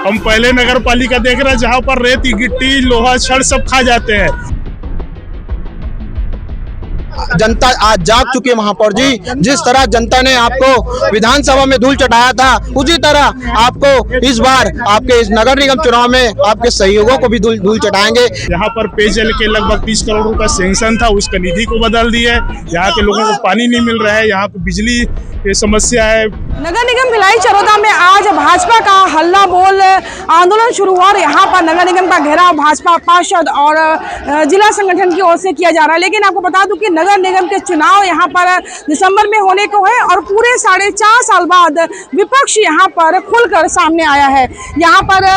हम पहले नगर पालिका देख रहे हैं जहाँ पर रेत गिट्टी लोहा छड़ सब खा जाते हैं। जनता आज जाग चुकी है महापौर जी। जिस तरह जनता ने आपको विधानसभा में धूल चटाया था, उसी तरह आपको इस बार आपके इस नगर निगम चुनाव में आपके सहयोगों को भी धूल चटाएंगे। यहाँ पर पेयजल के लगभग 30 करोड़ रुपए सैंक्शन था, उसका निधि को बदल दिया है। यहाँ के लोगों को पानी नहीं मिल रहा है, यहाँ पे बिजली की समस्या है। नगर निगम भिलाई चरोदा में आज भाजपा का हल्ला बोल आंदोलन शुरू हुआ और यहाँ पर नगर निगम का घेराव भाजपा पार्षद और जिला संगठन की ओर से किया जा रहा है। लेकिन आपको बता दूं कि नगर निगम के चुनाव यहाँ पर दिसंबर में होने को है और पूरे 4.5 साल बाद विपक्ष यहाँ पर खुलकर सामने आया है। यहाँ पर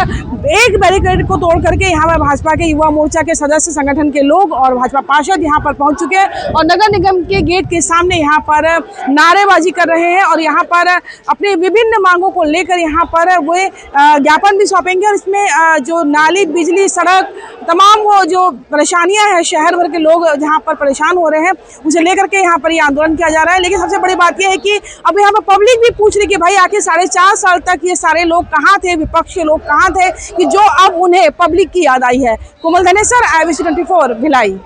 एक बैरिकेड को तोड़ करके यहाँ पर भाजपा के युवा मोर्चा के सदस्य संगठन के लोग और भाजपा पार्षद यहाँ पर पहुंच चुके हैं और नगर निगम के गेट के सामने यहाँ पर नारेबाजी कर रहे हैं और यहाँ पर अपनी विभिन्न मांगों को लेकर यहाँ पर वे ज्ञापन भी सौंपेंगे। और इसमें जो नाली, बिजली, सड़क, तमाम वो जो परेशानियां हैं, शहर भर के लोग जहाँ पर परेशान हो रहे हैं, उसे लेकर के यहाँ पर ये आंदोलन किया जा रहा है। लेकिन सबसे बड़ी बात यह है कि अब यहाँ पर पब्लिक भी पूछ रही कि भाई आखिर 4.5 साल तक ये सारे लोग कहाँ थे, विपक्ष के लोग कहाँ थे कि जो अब उन्हें पब्लिक की याद आई है। कोमल धनेसर, IBC 24 भिलाई।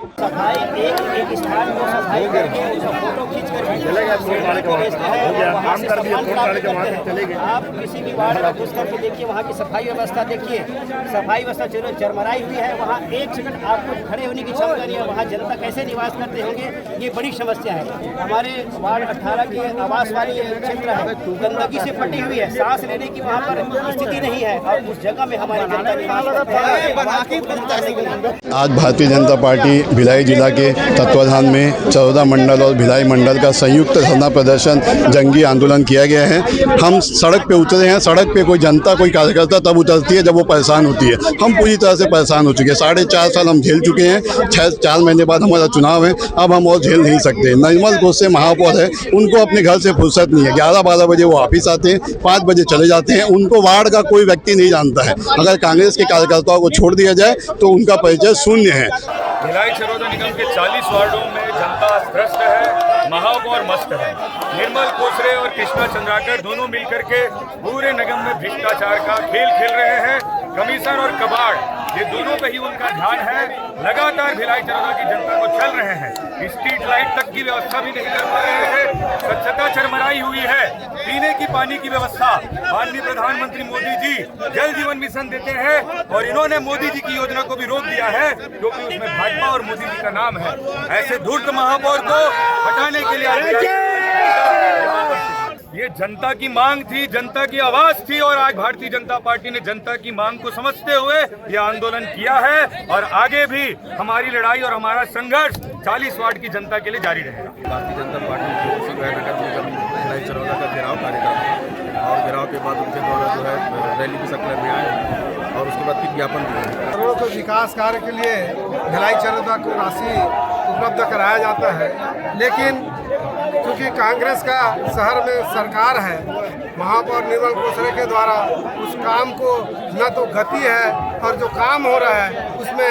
आप किसी भी वार्ड में घुस करके देखिए, वहाँ की सफाई व्यवस्था देखिए, सफाई व्यवस्था चरमराई हुई है। वहाँ एक सेकंड आपको खड़े होने की क्षमता नहीं है। वहाँ जनता कैसे निवास करते होंगे, ये बड़ी समस्या है। हमारे वार्ड 18 के आवास वाली क्षेत्र है, गंदगी से फटी हुई है, सांस लेने की वहाँ पर स्थिति नहीं है और उस जगह में हमारी जनता निवास करते हैं। आज भारतीय जनता पार्टी भिलाई जिला के तत्वाधान में चरोदा मंडल और भिलाई मंडल का संयुक्त धरना प्रदर्शन, जंगी आंदोलन किया गया है। हम सड़क पे उतरे हैं। सड़क पे कोई जनता, कोई कार्यकर्ता तब उतरती है जब वो परेशान होती है। हम पूरी तरह से परेशान हो चुके हैं। 4.5 साल हम झेल चुके हैं। 4 महीने बाद हमारा चुनाव है, अब हम और झेल नहीं सकते। निर्मल घोष से महापौर है, उनको अपने घर से फुर्सत नहीं है। 11-12 बजे वो ऑफिस आते हैं, 5 बजे चले जाते हैं। उनको वार्ड का कोई व्यक्ति नहीं जानता है। अगर कांग्रेस के कार्यकर्ताओं को छोड़ दिया जाए तो उनका परिचय शून्य है। भिलाई चरोदा निगम के 40 वार्डों में जनता त्रस्त है, महापौर मस्त है। निर्मल कोसरे और कृष्णा चंद्राकर दोनों मिलकर के पूरे निगम में भ्रष्टाचार का खेल खेल रहे हैं। कमीशन और कबाड़, ये दोनों पे ही उनका ध्यान है। लगातार भिलाई चरोदा की जनता को चल रहे हैं। स्ट्रीट लाइट तक की व्यवस्था भी नहीं कर पा रहे हैं। स्वच्छता चरमराई हुई है। पीने की पानी की व्यवस्था माननीय प्रधानमंत्री मोदी जी जल जीवन मिशन देते हैं और इन्होंने मोदी जी की योजना को भी रोक दिया है क्योंकि उसमें भाजपा और मोदी जी का नाम है। ऐसे धूर्त महापौर को हटाने के लिए ये जनता की मांग थी, जनता की आवाज थी और आज भारतीय जनता पार्टी ने जनता की मांग को समझते हुए ये आंदोलन किया है और आगे भी हमारी लड़ाई और हमारा संघर्ष 40 वार्ड की जनता के लिए जारी रहेगा। भारतीय जनता पार्टी नगर निगम भिलाई चरोदा का घेराव कार्यक्रम और घेराव के बाद उनके द्वारा जो है रैली की शक्ल में आए और उसके बाद फिर ज्ञापन दिए। करोड़ों के विकास कार्य के लिए भिलाई चरोदा को राशि उपलब्ध कराया जाता है, लेकिन क्योंकि कांग्रेस का शहर में सरकार है, महापौर निर्मल कोसरे के द्वारा उस काम को न तो गति है और जो काम हो रहा है उसमें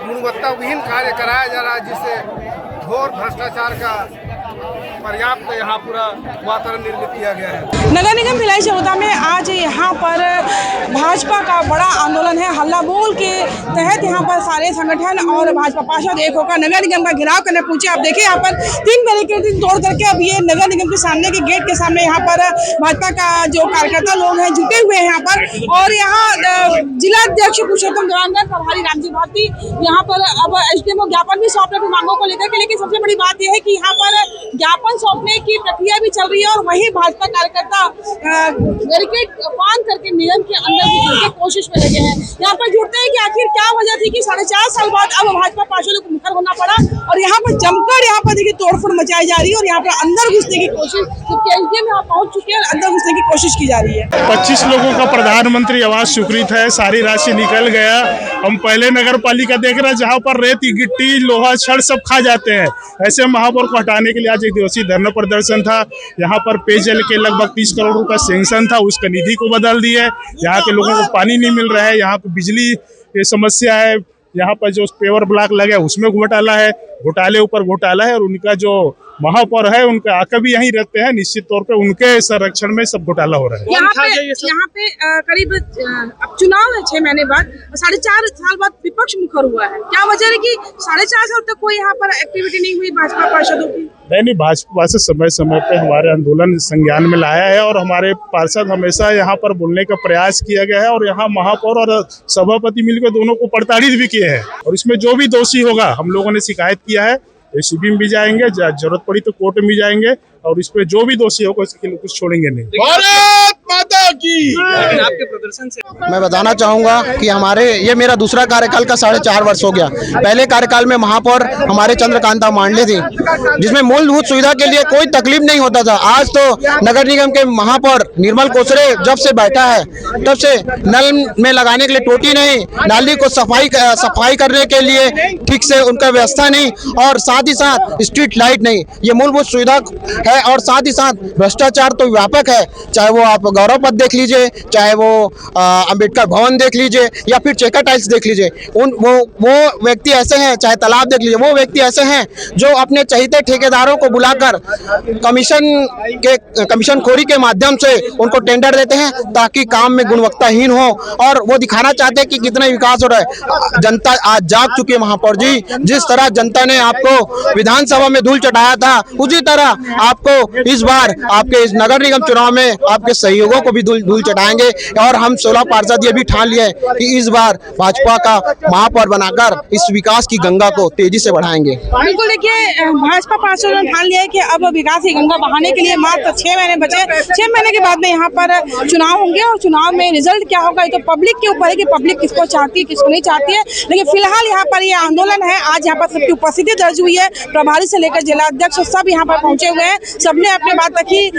गुणवत्ता विहीन कार्य कराया जा रहा है, जिससे घोर भ्रष्टाचार का पर्याप्त यहाँ पूरा वातावरण निर्मित किया गया है। नगर निगम भिलाई चरोदा में आज यहाँ पर भाजपा का बड़ा आंदोलन है। हल्ला बोल के तहत यहाँ पर सारे संगठन और भाजपा पार्षद एक होकर नगर निगम का घेराव करने पहुंचे। आप देखिए यहाँ पर 3 बैरिकेड तोड़ करके अब ये नगर निगम के सामने के गेट के सामने यहाँ पर भाजपा का जो कार्यकर्ता लोग हैं जुटे हुए हैं यहाँ पर। और यहाँ जिला अध्यक्ष पुरुषोत्तम देवांगन, प्रभारी रामजी भारती यहाँ पर अब SDM को ज्ञापन भी सौंप रहे मांगों को लेकर के। लेकिन सबसे बड़ी बात यह है कि यहाँ पर ज्ञापन सौंपने की प्रक्रिया भी चल रही है और वही भाजपा कार्यकर्ता बैरिकेड बांध करके निगम के अंदर घुसने की कोशिश में लगे हैं। यहाँ पर जुड़ते हैं कि आखिर क्या वजह थी कि 4.5 साल बाद अब भाजपा पार्षदों को मुखर होना पड़ा और यहाँ पर जमकर यहाँ पर देखिए तोड़फोड़ मचाई जा रही है और यहाँ पर अंदर घुसने की कोशिश, जबकि SDM यहाँ पहुंच चुके हैं, अंदर घुसने की कोशिश की जा रही है। 25 लोगों का प्रधानमंत्री आवास स्वीकृत है, सारी राशि निकल गया। हम पहले नगर पालिका देख रहे हैं जहाँ पर रेत गिट्टी लोहा छड़ सब खा जाते हैं। ऐसे महापौर को हटाने के लिए आज एक दिवसीय धरना प्रदर्शन था। यहाँ पर पेयजल के लगभग 30 करोड़ रुपए सैंक्शन था, उसका निधि को बदल दिया है। यहाँ के लोगों को पानी नहीं मिल रहा है, यहाँ पे बिजली की समस्या है, यहाँ पर जो पेवर ब्लॉक लगे उसमें घोटाला है। घोटाले ऊपर घोटाला है और उनका जो महापौर है उनका आका भी यहीं रहते हैं, निश्चित तौर पे उनके संरक्षण में सब घोटाला हो रहा है। यहाँ पे करीब अब चुनाव है 6 महीने बाद, 4.5 साल बाद विपक्ष मुखर हुआ है। क्या वजह है कि 4.5 साल तक कोई यहाँ पर एक्टिविटी नहीं हुई भाजपा पार्षदों की? नहीं, भाजपा से समय समय पे हमारे आंदोलन संज्ञान में लाया है और हमारे पार्षद हमेशा यहाँ पर बोलने का प्रयास किया गया है और यहाँ महापौर और सभापति मिलकर दोनों को प्रताड़ित भी किए हैं और इसमें जो भी दोषी होगा हम लोगों ने शिकायत किया है, एसीबी में भी जाएंगे, जरूरत पड़ी तो कोर्ट में भी जाएंगे और इसमें जो भी दोषी होगा उसके लिए कुछ छोड़ेंगे नहीं। भारत माता की। आपके प्रदर्शन से मैं बताना चाहूंगा कि हमारे ये मेरा दूसरा कार्यकाल का 4.5 वर्ष हो गया। पहले कार्यकाल में महापौर हमारे चंद्रकांता मांडले थी, जिसमें मूलभूत सुविधा के लिए कोई तकलीफ नहीं होता था। आज तो नगर निगम के महापौर निर्मल कोसरे जब से बैठा है तब से नल में लगाने के लिए टोटी नहीं, नाली को सफाई करने के लिए ठीक से उनका व्यवस्था नहीं और साथ ही साथ स्ट्रीट लाइट नहीं। ये मूलभूत सुविधा है और साथ ही साथ भ्रष्टाचार तो व्यापक है, चाहे वो आप गौरव पथ देख लीजिए, चाहे वो अंबेडकर भवन देख लीजिए या फिर चेका टाइल्स देख लीजिए। वो व्यक्ति ऐसे हैं, चाहे तालाब देख लीजिए, वो व्यक्ति ऐसे हैं जो अपने चहेते ठेकेदारों को बुलाकर कमीशनखोरी के माध्यम से उनको टेंडर देते हैं ताकि काम में गुणवत्ताहीन हो और वो दिखाना चाहते हैं कि कितना विकास हो रहा है। जनता आज जाग चुकी है महापौर जी। जिस तरह जनता ने आपको विधानसभा में धूल चटाया था, उसी तरह आपको इस बार आपके इस नगर निगम चुनाव में आपके सहयोगों को भी धूल चटाएंगे और हम 16 पार्षद ये भी ठान लिए कि इस बार भाजपा का महापौर बनाकर इस विकास की गंगा को तेजी से बढ़ाएंगे। बिल्कुल, देखिए भाजपा पार्षदों ने ठान लिया है कि अब विकास की गंगा बहाने के लिए मात्र 6 महीने बचे। 6 महीने के बाद में यहाँ पर चुनाव होंगे और चुनाव में रिजल्ट क्या होगा ये तो पब्लिक के ऊपर है कि पब्लिक किसको चाहती है किसको नहीं चाहती है। लेकिन फिलहाल यहाँ पर ये आंदोलन है, आज यहाँ पर सबकी उपस्थिति दर्ज हुई है, प्रभारी से लेकर जिलाध्यक्ष सब यहाँ पर पहुंचे हुए हैं। सबने अपनी बात रखी,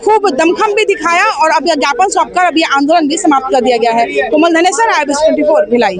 खूब दमखम भी दिखाया और अब ज्ञापन सौंपकर अब ये आंदोलन भी समाप्त कर दिया गया है। कोमल धनेसर, IBS 24 भिलाई।